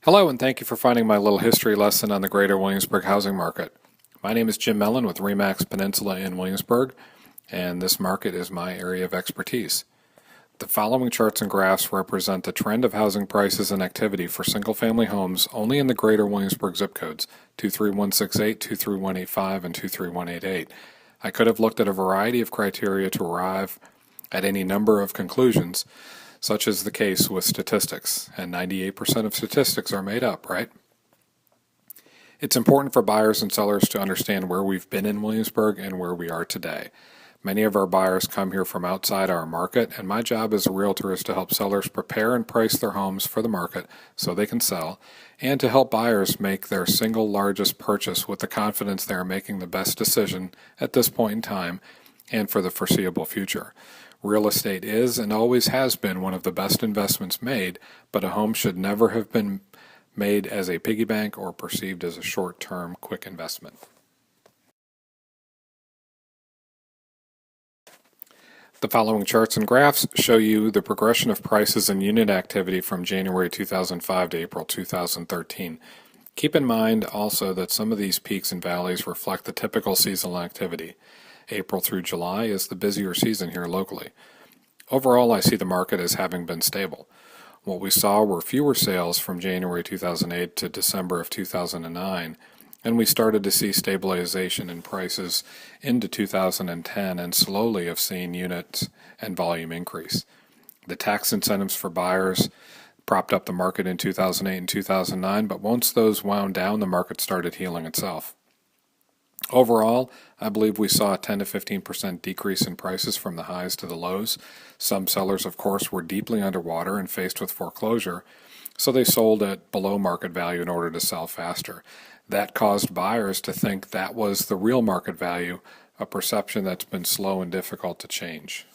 Hello, and thank you for finding my little history lesson on the greater Williamsburg housing market. My name is Jim Mellon with RE/MAX Peninsula in Williamsburg, and this market is my area of expertise. The following charts and graphs represent the trend of housing prices and activity for single-family homes only in the greater Williamsburg zip codes, 23168, 23185, and 23188. I could have looked at a variety of criteria to arrive at any number of conclusions, such is the case with statistics, and 98% of statistics are made up, right? It's important for buyers and sellers to understand where we've been in Williamsburg and where we are today. Many of our buyers come here from outside our market, and my job as a realtor is to help sellers prepare and price their homes for the market so they can sell, and to help buyers make their single largest purchase with the confidence they are making the best decision at this point in time and for the foreseeable future. Real estate is and always has been one of the best investments made, but a home should never have been made as a piggy bank or perceived as a short-term quick investment. The following charts and graphs show you the progression of prices and unit activity from January 2005 to April 2013. Keep in mind also that some of these peaks and valleys reflect the typical seasonal activity. April through July is the busier season here locally. Overall, I see the market as having been stable. What we saw were fewer sales from January 2008 to December of 2009, and we started to see stabilization in prices into 2010 and slowly have seen units and volume increase. The tax incentives for buyers propped up the market in 2008 and 2009, but once those wound down, the market started healing itself. Overall, I believe we saw a 10 to 15% decrease in prices from the highs to the lows. Some sellers, of course, were deeply underwater and faced with foreclosure, so they sold at below market value in order to sell faster. That caused buyers to think that was the real market value, a perception that's been slow and difficult to change.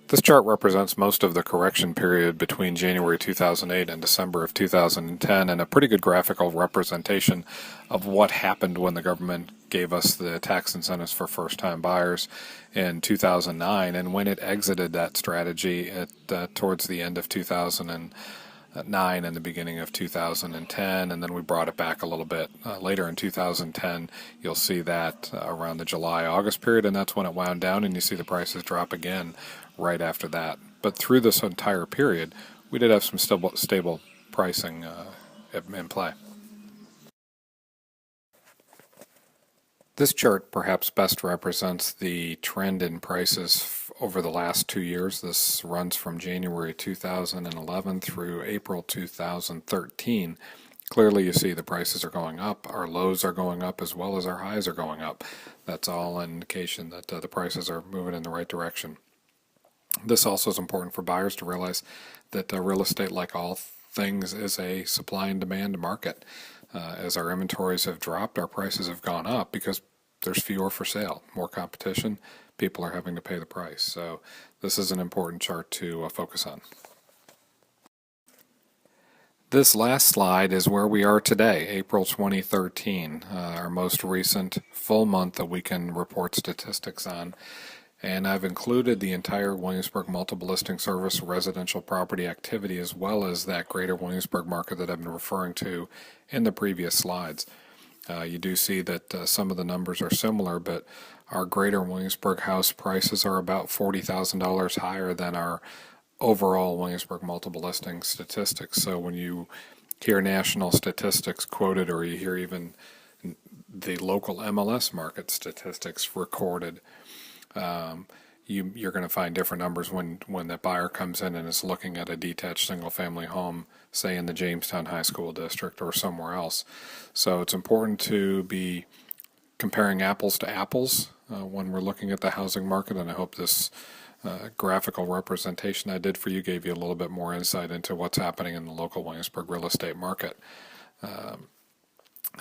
This chart represents most of the correction period between January 2008 and December of 2010, and a pretty good graphical representation of what happened when the government gave us the tax incentives for first-time buyers in 2009, and when it exited that strategy towards the end of 2009 and the beginning of 2010, and then we brought it back a little bit later in 2010. You'll see that around the July-August period, and that's when it wound down, and you see the prices drop again right after that. But through this entire period, we did have some stable pricing in play. This chart perhaps best represents the trend in prices over the last 2 years. This runs from January 2011 through April 2013. Clearly you see the prices are going up, our lows are going up as well as our highs are going up. That's all an indication that the prices are moving in the right direction. This also is important for buyers to realize that real estate, like all things, is a supply and demand market. As our inventories have dropped, our prices have gone up because there's fewer for sale, more competition, people are having to pay the price. So this is an important chart to focus on. This last slide is where we are today, April 2013, our most recent full month that we can report statistics on. And I've included the entire Williamsburg multiple listing service residential property activity as well as that greater Williamsburg market that I've been referring to in the previous slides. You do see that some of the numbers are similar, but our greater Williamsburg house prices are about $40,000 higher than our overall Williamsburg multiple listing statistics. So when you hear national statistics quoted, or you hear even the local MLS market statistics recorded, you're going to find different numbers when the buyer comes in and is looking at a detached single-family home, say in the Jamestown High School District or somewhere else. So it's important to be comparing apples to apples when we're looking at the housing market, and I hope this graphical representation I did for you gave you a little bit more insight into what's happening in the local Williamsburg real estate market.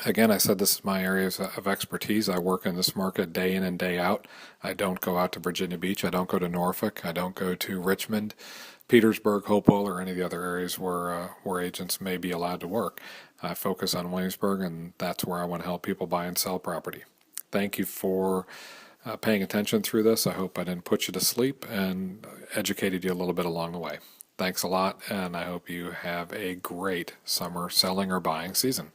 Again, I said this is my areas of expertise. I work in this market day in and day out. I don't go out to Virginia Beach. I don't go to Norfolk. I don't go to Richmond, Petersburg, Hopewell, or any of the other areas where agents may be allowed to work. I focus on Williamsburg, and that's where I want to help people buy and sell property. Thank you for paying attention through this. I hope I didn't put you to sleep and educated you a little bit along the way. Thanks a lot, and I hope you have a great summer selling or buying season.